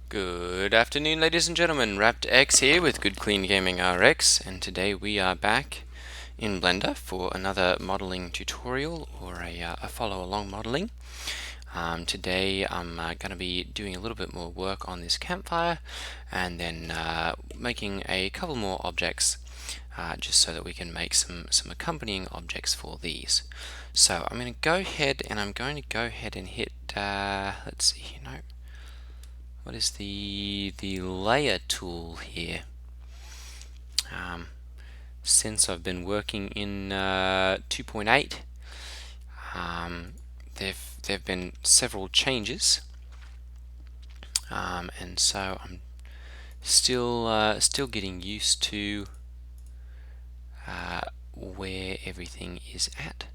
Good afternoon, ladies and gentlemen. Raptor X here with Good Clean Gaming RX, and today we are back in Blender for another modeling tutorial or a follow-along modeling. Today I'm going to be doing a little bit more work on this campfire and then making a couple more objects just so that we can make some accompanying objects for these. So I'm going to go ahead and hit, let's see, no. What is the layer tool here? Since I've been working in 2.8, there've been several changes, and so I'm still getting used to where everything is at.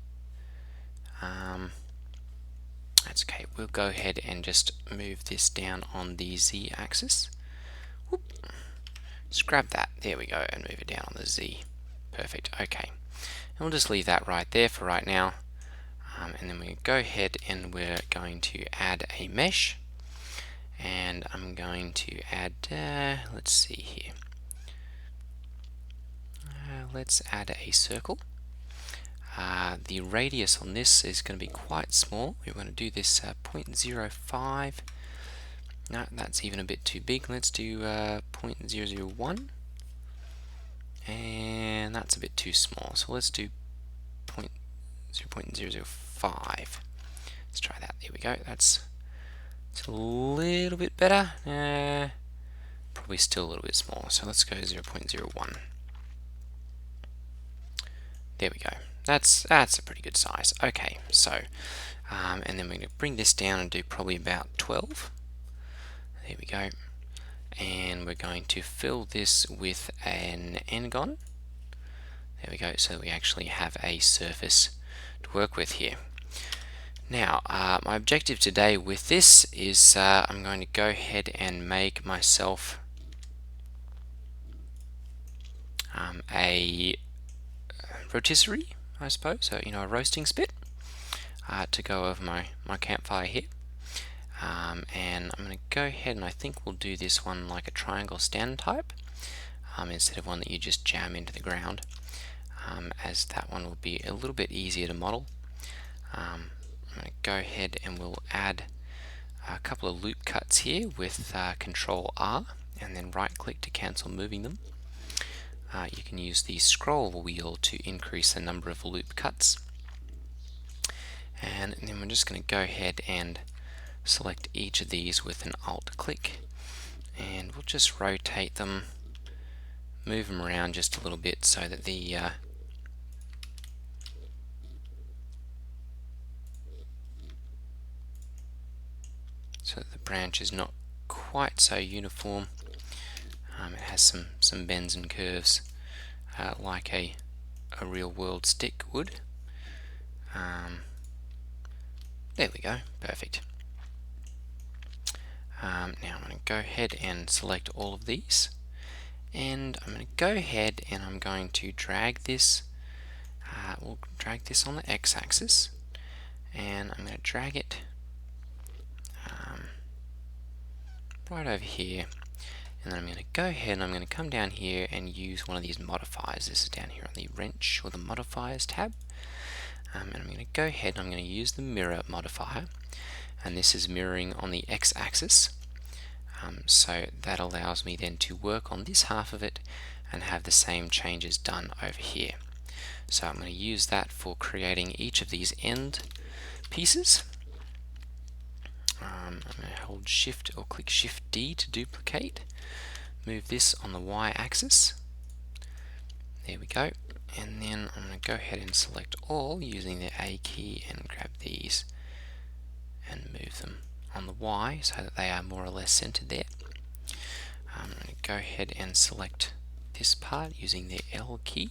That's okay. We'll go ahead and just move this down on the Z-axis. Just grab that. There we go, and move it down on the Z. Perfect. Okay. And we'll just leave that right there for right now. And then we go ahead and we're going to add a mesh. And I'm going to add, let's see here. Let's add a circle. The radius on this is going to be quite small. We're going to do this 0.05. No, that's even a bit too big. Let's do 0.001. And that's a bit too small. So let's do 0.005. Let's try that. There we go. It's a little bit better. Probably still a little bit small. So let's go 0.01. There we go. That's a pretty good size. Okay, so and then we're going to bring this down and do probably about 12. There we go. And we're going to fill this with an n-gon. There we go, so we actually have a surface to work with here. Now, my objective today with this is I'm going to go ahead and make myself a rotisserie, I suppose, so a roasting spit to go over my campfire here. And I'm going to go ahead and I think we'll do this one like a triangle stand type instead of one that you just jam into the ground, as that one will be a little bit easier to model. I'm going to go ahead and we'll add a couple of loop cuts here with Control R and then right click to cancel moving them. You can use the scroll wheel to increase the number of loop cuts. And then we're just going to go ahead and select each of these with an alt click, and we'll just rotate them, move them around just a little bit so that the branch is not quite so uniform. It has some bends and curves like a real world stick would. There we go, perfect. Now I'm going to go ahead and select all of these, and I'm going to go ahead and I'm going to drag this. We'll drag this on the x-axis, and I'm going to drag it right over here, and then I'm going to go ahead and I'm going to come down here and use one of these modifiers. This is down here on the wrench or the modifiers tab, and I'm going to go ahead and I'm going to use the mirror modifier, and this is mirroring on the x-axis, so that allows me then to work on this half of it and have the same changes done over here. So I'm going to use that for creating each of these end pieces. I'm going to hold Shift or click Shift D to duplicate. Move this on the y-axis. There we go. And then I'm going to go ahead and select all using the A key and grab these and move them on the Y so that they are more or less centered there. I'm going to go ahead and select this part using the L key.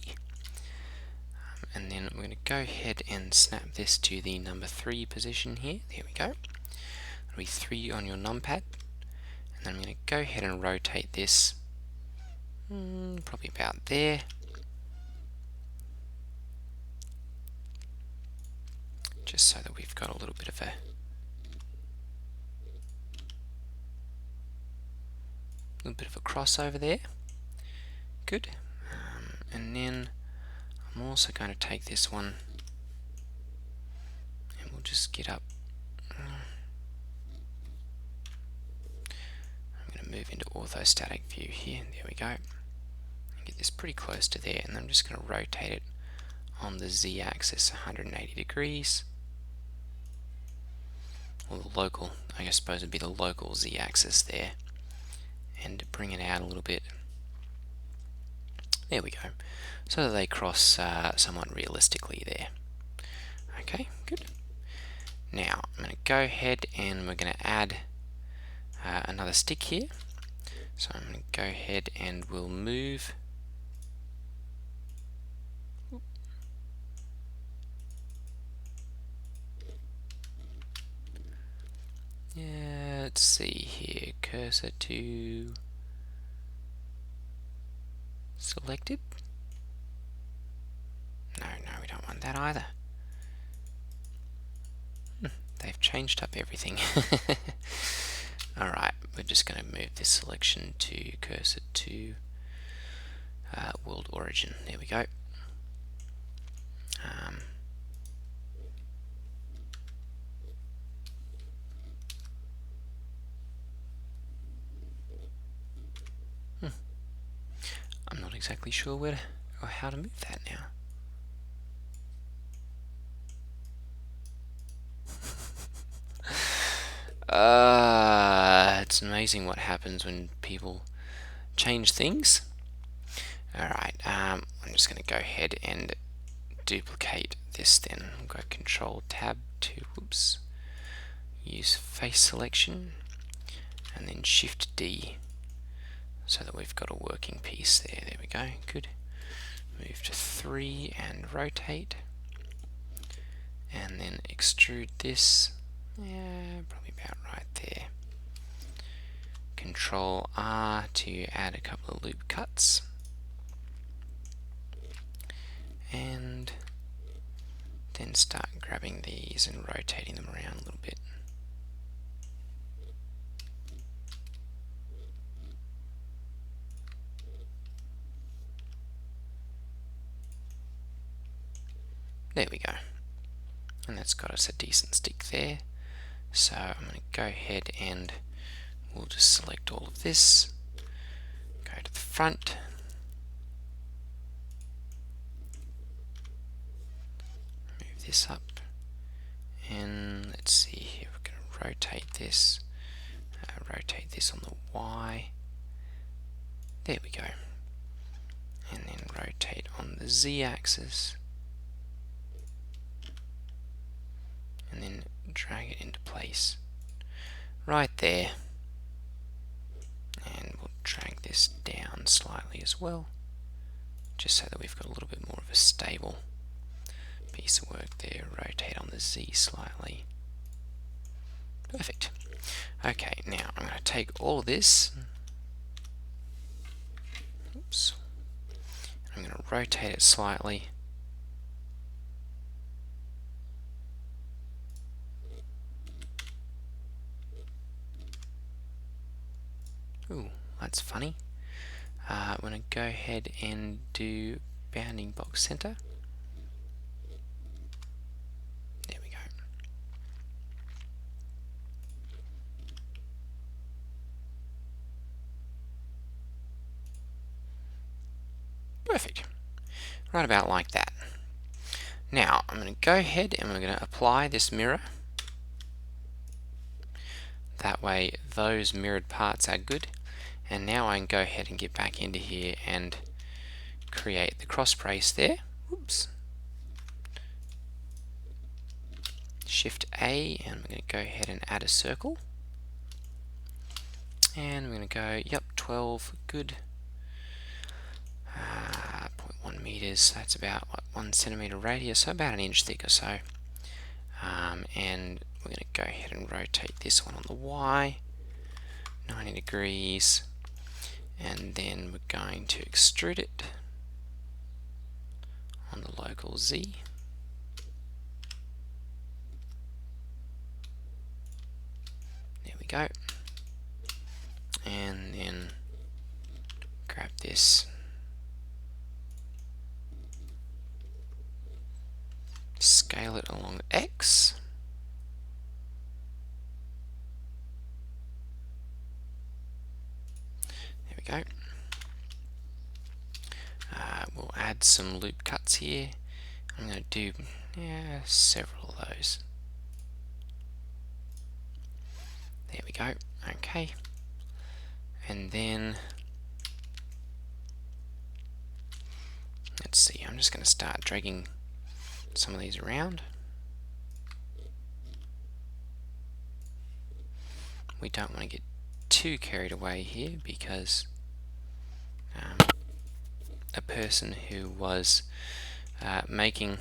And then we're going to go ahead and snap this to the number 3 position here. There we go. It'll be 3 on your numpad. And then I'm going to go ahead and rotate this probably about there. Just so that we've got a little bit of little bit of a crossover there. Good. And then I'm also going to take this one and we'll just get up. I'm going to move into orthostatic view here. There we go. Get this pretty close to there, and I'm just going to rotate it on the z-axis 180 degrees. Or the local, I suppose it'd be the local z-axis there. And bring it out a little bit. There we go. So that they cross somewhat realistically there. Okay, good. Now I'm going to go ahead and we're going to add another stick here. So I'm going to go ahead and we'll move let's see here, cursor to selected. No, we don't want that either. They've changed up everything. Alright, we're just going to move this selection to cursor to world origin. There we go. I'm not exactly sure where or how to move that now. It's amazing what happens when people change things. Alright, I'm just going to go ahead and duplicate this then. I'll go Control Tab to, whoops, use face selection, and then Shift D, so that we've got a working piece there. There we go, good. Move to 3 and rotate, and then extrude this, probably about right there. Control R to add a couple of loop cuts, and then start grabbing these and rotating them around a little bit. There we go. And that's got us a decent stick there. So I'm going to go ahead and we'll just select all of this, go to the front, move this up, and let's see here, we're going to rotate this on the Y. There we go. And then rotate on the Z axis. And then drag it into place right there, and we'll drag this down slightly as well, just so that we've got a little bit more of a stable piece of work there. Rotate on the Z slightly. Perfect. Okay, now I'm going to take all of this, oops, I'm going to rotate it slightly. Ooh, that's funny. I'm going to go ahead and do bounding box center. There we go. Perfect. Right about like that. Now I'm going to go ahead and we're going to apply this mirror. That way those mirrored parts are good. And now I can go ahead and get back into here and create the cross brace there. Oops. Shift A, and we're going to go ahead and add a circle. And we're going to go, yep, 12, good. 0.1 meters, that's about what, 1 centimeter radius, so about an inch thick or so. And we're going to go ahead and rotate this one on the Y, 90 degrees. And then we're going to extrude it on the local Z. There we go. And then this, scale it along X. There we go. We'll add some loop cuts here. I'm going to do several of those. There we go. Okay. And then let's see, I'm just going to start dragging some of these around. We don't want to get too carried away here, because a person who was making,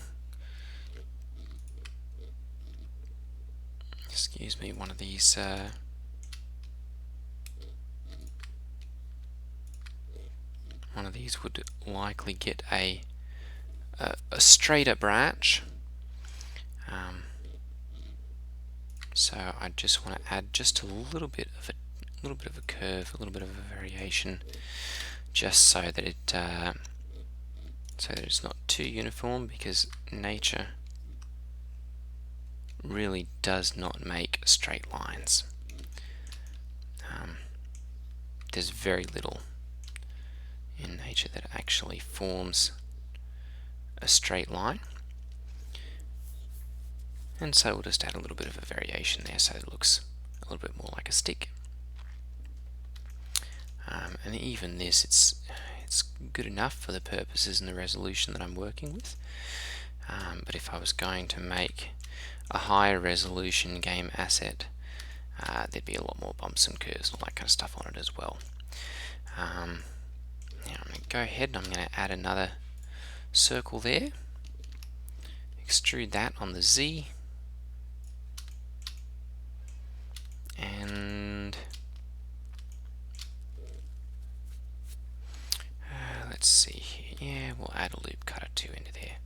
excuse me, one of these would likely get a straighter branch. So I just want to add just a little bit of a curve, a little bit of a variation, just so that it's not too uniform, because nature really does not make straight lines. There's very little in nature that actually forms a straight line, and so we'll just add a little bit of a variation there so it looks a little bit more like a stick. And even this, it's good enough for the purposes and the resolution that I'm working with. But if I was going to make a higher resolution game asset, there'd be a lot more bumps and curves and all that kind of stuff on it as well. Now I'm going to go ahead and I'm going to add another circle there, extrude that on the Z, and let's see here, yeah, we'll add a loop cutter 2 into there.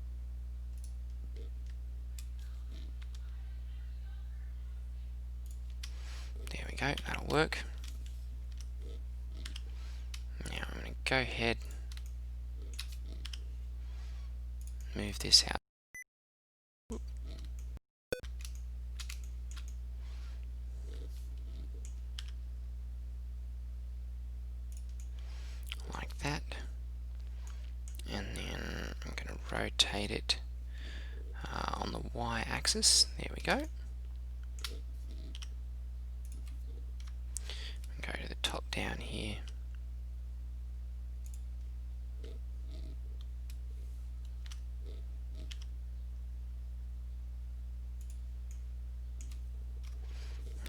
There we go, that'll work. Now I'm going to go ahead, move this out. Like that. And then I'm going to rotate it on the Y-axis. There we go. Go to the top down here.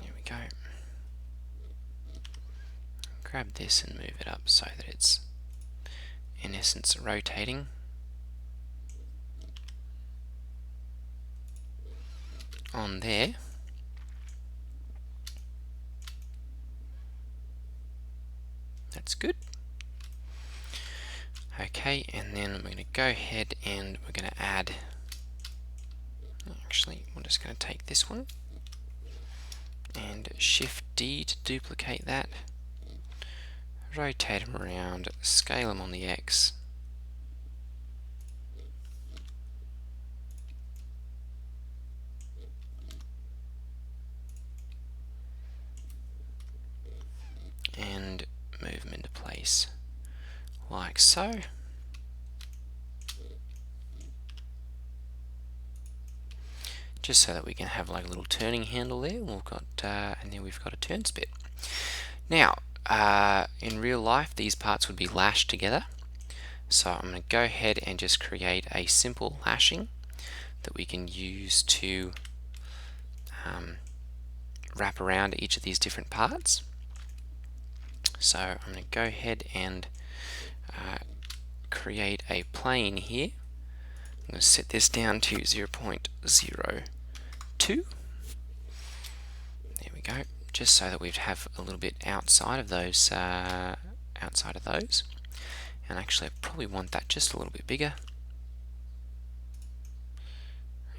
There we go. Grab this and move it up so that it's in essence rotating. On there. That's good. Okay, and then we're going to go ahead and we're going to add, actually we're just going to take this one and Shift D to duplicate that, rotate them around, scale them on the X, and move them into place like so. Just so that we can have like a little turning handle there. We've got and then we've got a turn spit. Now in real life these parts would be lashed together, so I'm going to go ahead and just create a simple lashing that we can use to wrap around each of these different parts. So I'm going to go ahead and create a plane here. I'm going to set this down to 0.02. There we go. Just so that we'd have a little bit outside of those. And actually, I probably want that just a little bit bigger.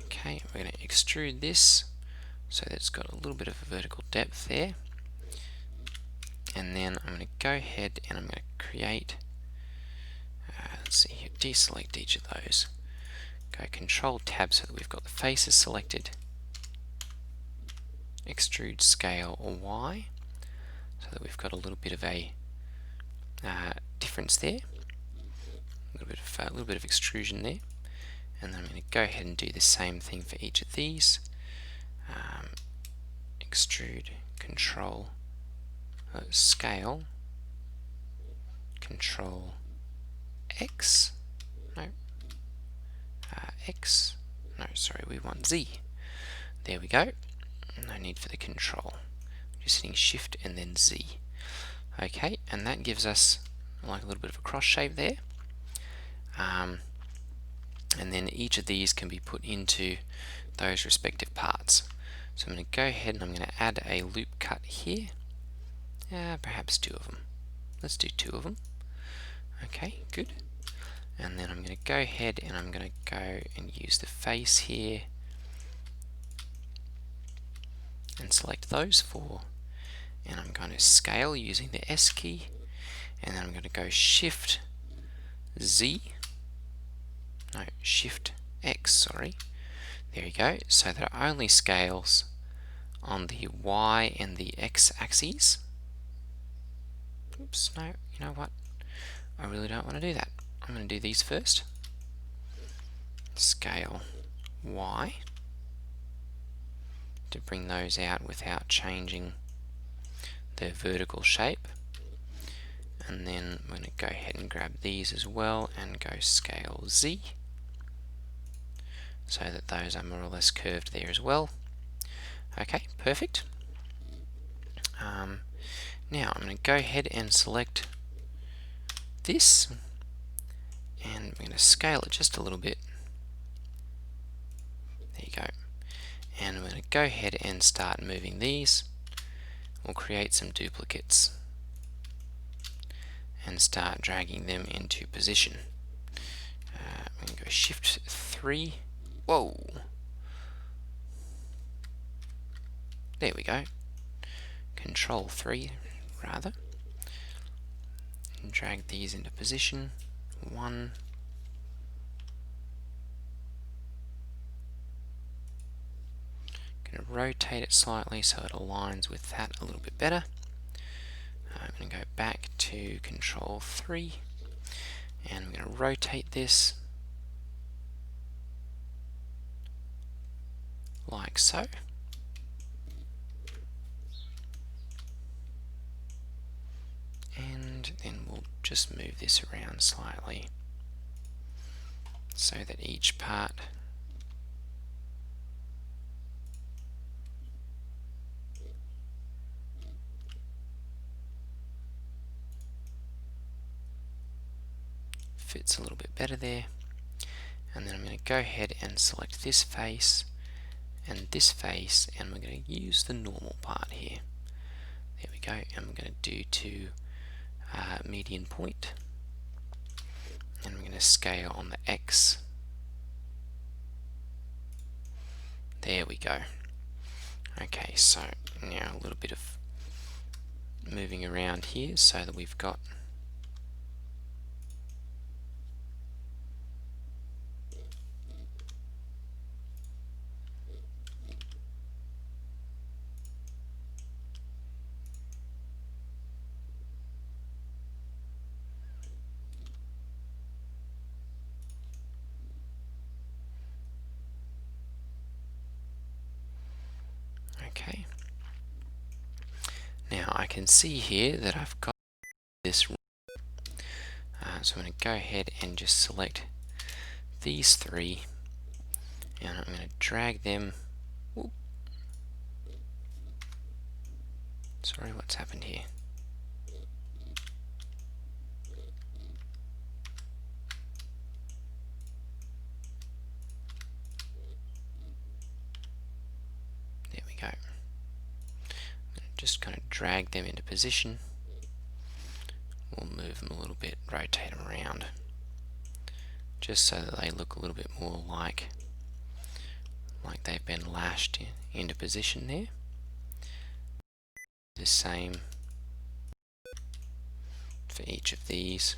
Okay, we're going to extrude this so that it's got a little bit of a vertical depth there. And then I'm going to go ahead and I'm going to create deselect each of those. Go Control Tab so that we've got the faces selected. Extrude Scale or Y, so that we've got a little bit of a difference there. A little bit of extrusion there. And then I'm going to go ahead and do the same thing for each of these. Extrude, Control, Scale, Control X, no, X, no, sorry, we want Z. There we go. No need for the Control. Just hitting Shift and then Z. Okay, and that gives us like a little bit of a cross shape there. And then each of these can be put into those respective parts. So I'm going to go ahead and I'm going to add a loop cut here. Perhaps 2 of them. Let's do 2 of them. Okay, good. And then I'm going to go ahead and I'm going to go and use the face here and select those 4. And I'm going to scale using the S key. And then I'm going to go Shift Z. No, Shift X, sorry. There you go, so that it only scales on the Y and the X axes. Oops, no, you know what? I really don't want to do that. I'm going to do these first. Scale Y to bring those out without changing their vertical shape. And then I'm going to go ahead and grab these as well and go Scale Z, so that those are more or less curved there as well. Okay, perfect. Now I'm going to go ahead and select this, and I'm going to scale it just a little bit. There you go. And I'm going to go ahead and start moving these. We'll create some duplicates and start dragging them into position. I'm going to go Shift 3. Whoa! There we go. Control 3, rather. And drag these into position. 1. Going to rotate it slightly so it aligns with that a little bit better. I'm going to go back to Control 3, and I'm going to rotate this like so. And then we'll just move this around slightly so that each part fits a little bit better there. And then I'm going to go ahead and select this face and this face, and we're going to use the normal part here. There we go, and we're going to do to median point, and we're going to scale on the X. There we go. Okay, so now a little bit of moving around here so that we've got okay. Now I can see here that I've got this, so I'm going to go ahead and just select these 3, and I'm going to drag them. Whoop. Sorry, what's happened here? There we go. Just kind of drag them into position. We'll move them a little bit, rotate them around, just so that they look a little bit more like they've been lashed into position there. The same for each of these.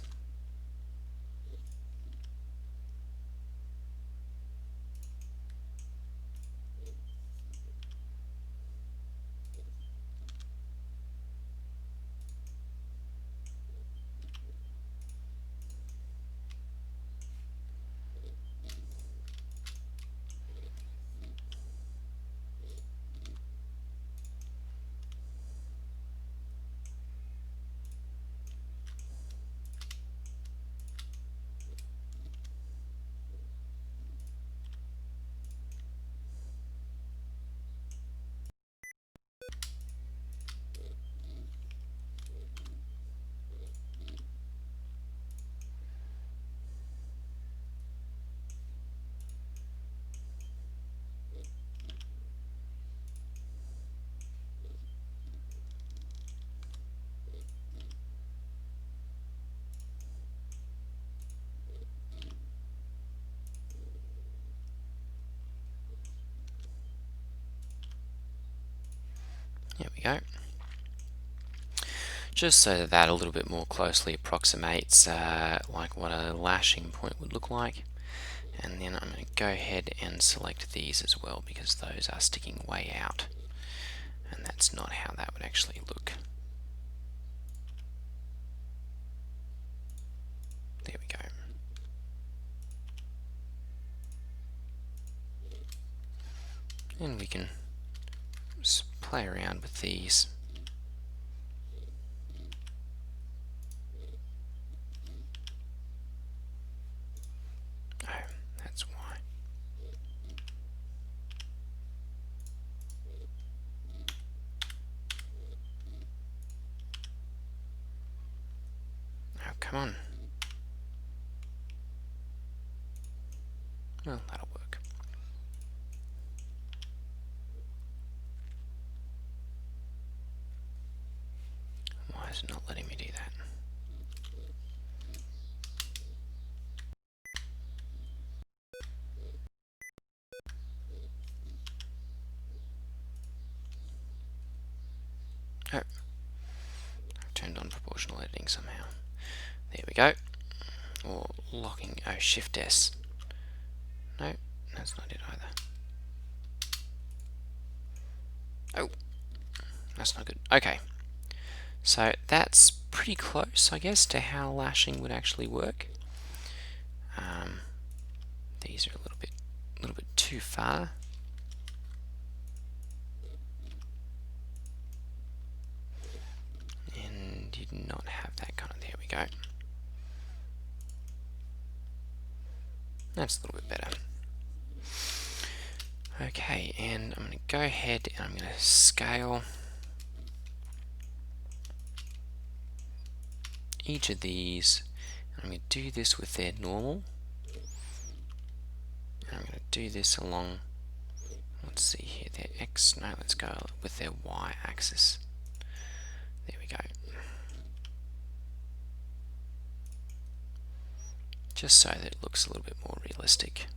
There we go. Just so that that a little bit more closely approximates like what a lashing point would look like. And then I'm going to go ahead and select these as well, because those are sticking way out, and that's not how that would actually look. There we go. And we can just play around with these. Oh, that's why. Oh, come on. Well, that'll work. Why is it not letting me do that? Oh, I've turned on proportional editing somehow. There we go. Or locking, oh, Shift S. No, that's not it either. Oh, that's not good. Okay, so that's pretty close, I guess, to how lashing would actually work. These are a little bit too far. And did not have that kind of, there we go. That's a little bit better. Okay, and I'm going to go ahead and I'm going to scale each of these. I'm going to do this with their normal. And I'm going to do this along, let's see here, their X, no, let's go with their Y axis. There we go. Just so that it looks a little bit more realistic.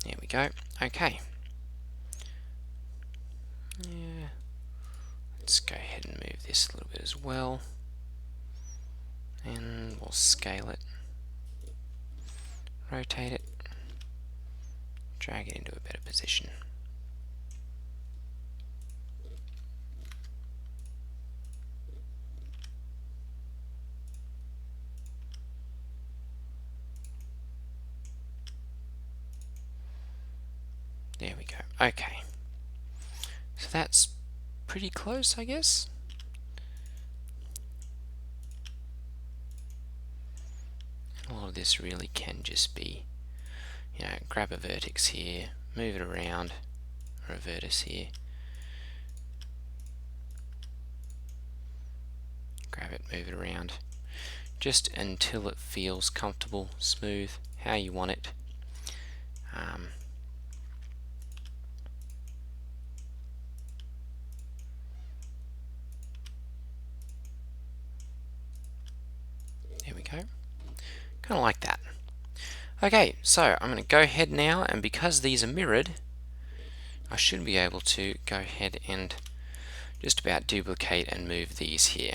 There we go. Okay. Yeah. Let's go ahead and move this a little bit as well. And we'll scale it. Rotate it. Drag it into a better position. There we go. Okay. So that's pretty close, I guess. A lot of this really can just be, you know, grab a vertex here, move it around, or a vertex here. Grab it, move it around. Just until it feels comfortable, smooth, how you want it. There we go. Kind of like that. Okay, so I'm going to go ahead now, and because these are mirrored, I should be able to go ahead and just about duplicate and move these here.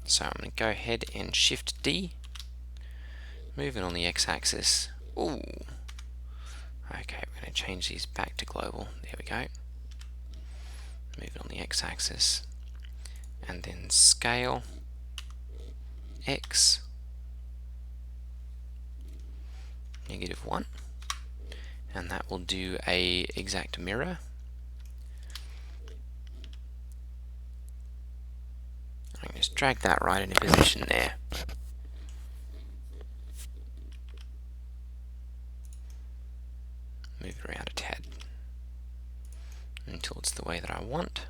So I'm going to go ahead and Shift D, move it on the X-axis. Ooh. Okay, we're going to change these back to global. There we go. Move it on the X-axis, and then scale X -1, and that will do a exact mirror. I can just drag that right into position there. Move it around a tad until it's the way that I want.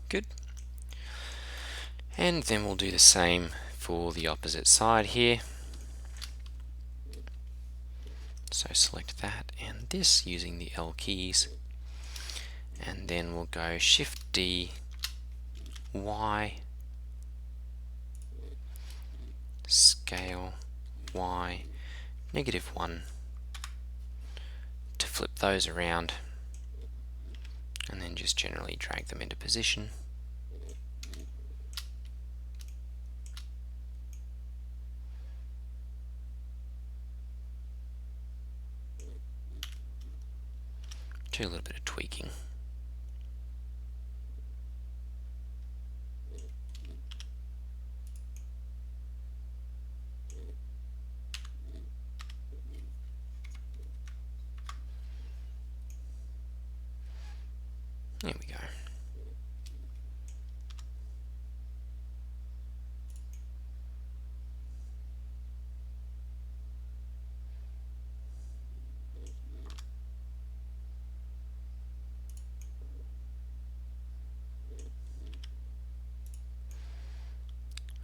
Good. And then we'll do the same for the opposite side here. So select that and this using the L keys, and then we'll go Shift D, Y, scale Y, -1 to flip those around, and then just generally drag them into position. Do a little bit of tweaking. There we go.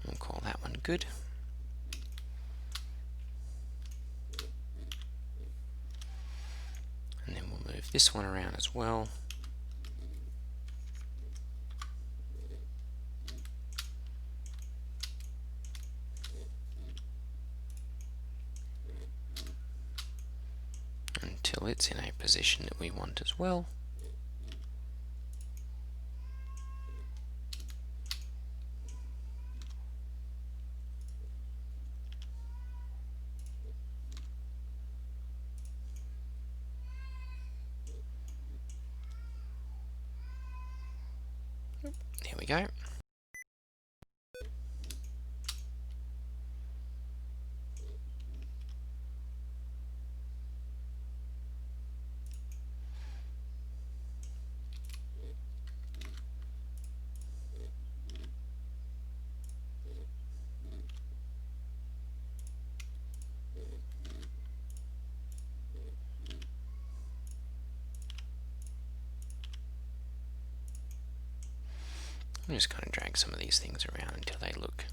We'll call that one good. And then we'll move this one around as well. Until it's in a position that we want as well. There we go. I'm just going to drag some of these things around until they look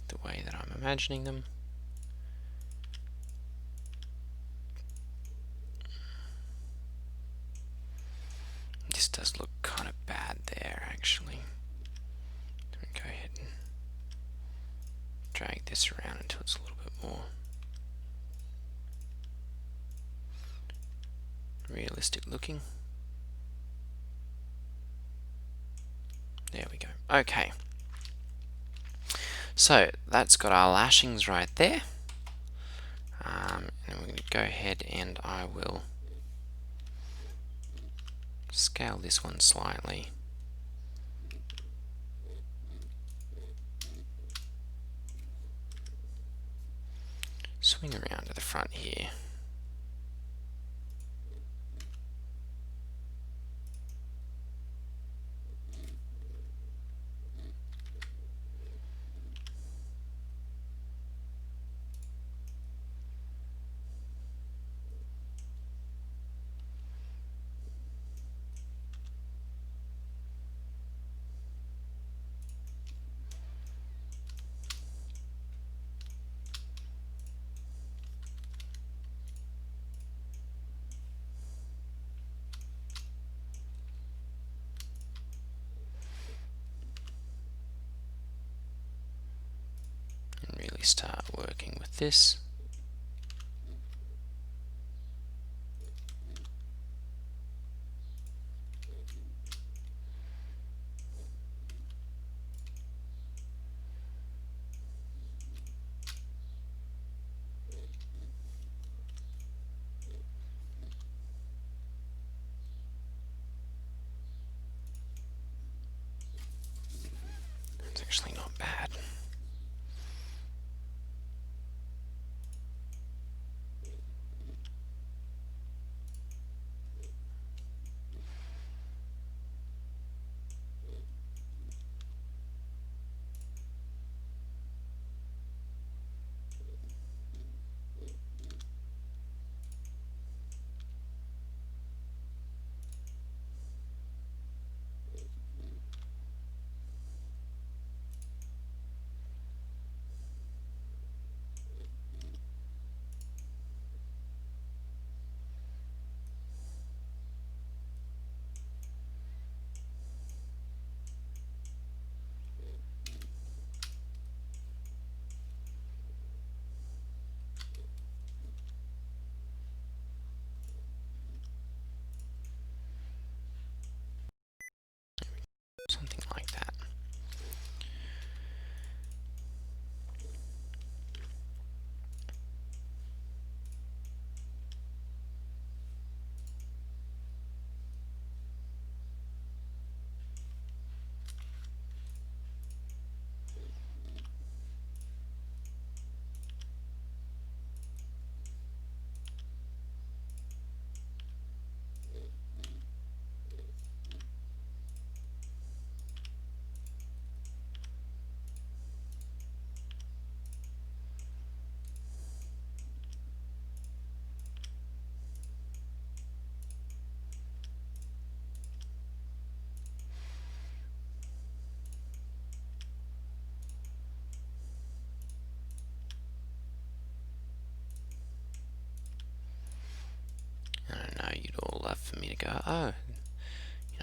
the way that I'm imagining them. This does look kind of bad there, actually. Go ahead and drag this around until it's a little bit more realistic looking. There we go. Okay. So that's got our lashings right there. And we're going to go ahead and I will scale this one slightly. Swing around to the front here. And really start working with this. It's actually not bad. for me to go, oh,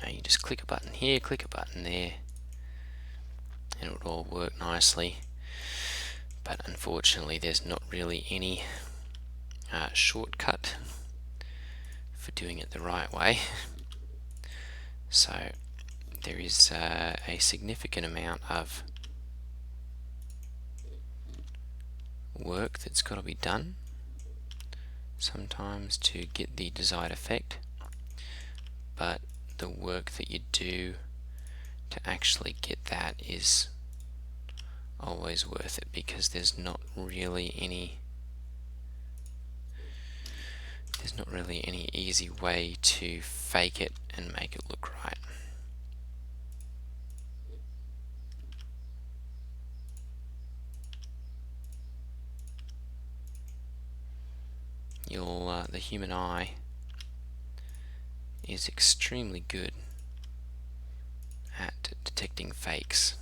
you just click a button here, click a button there, and it would all work nicely. But unfortunately there's not really any shortcut for doing it the right way. So there is a significant amount of work that's got to be done sometimes to get the desired effect, but the work that you do to actually get that is always worth it, because there's not really any easy way to fake it and make it look right. The human eye is extremely good at detecting fakes.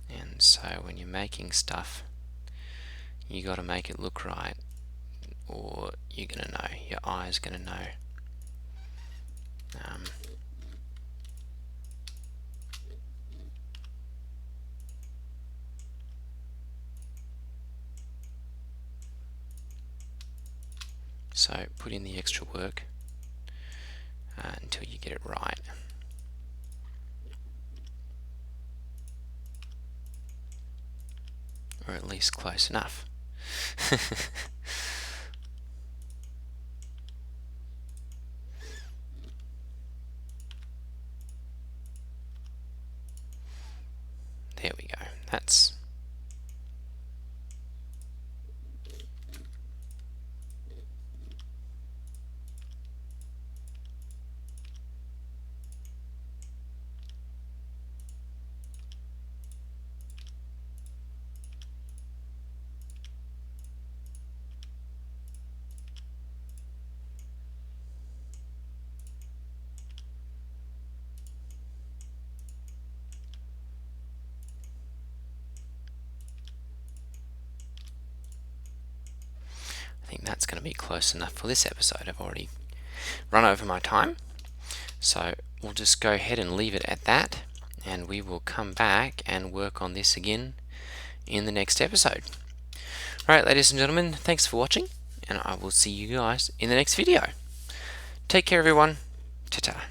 And so when you're making stuff, you got to make it look right, or you're gonna know, your eye's gonna know. So put in the extra work until you get it right. Or at least close enough. There we go. That's I think that's going to be close enough for this episode. I've already run over my time, so we'll just go ahead and leave it at that, and we will come back and work on this again in the next episode. Alright, ladies and gentlemen, thanks for watching, and I will see you guys in the next video. Take care, everyone. Ta-ta.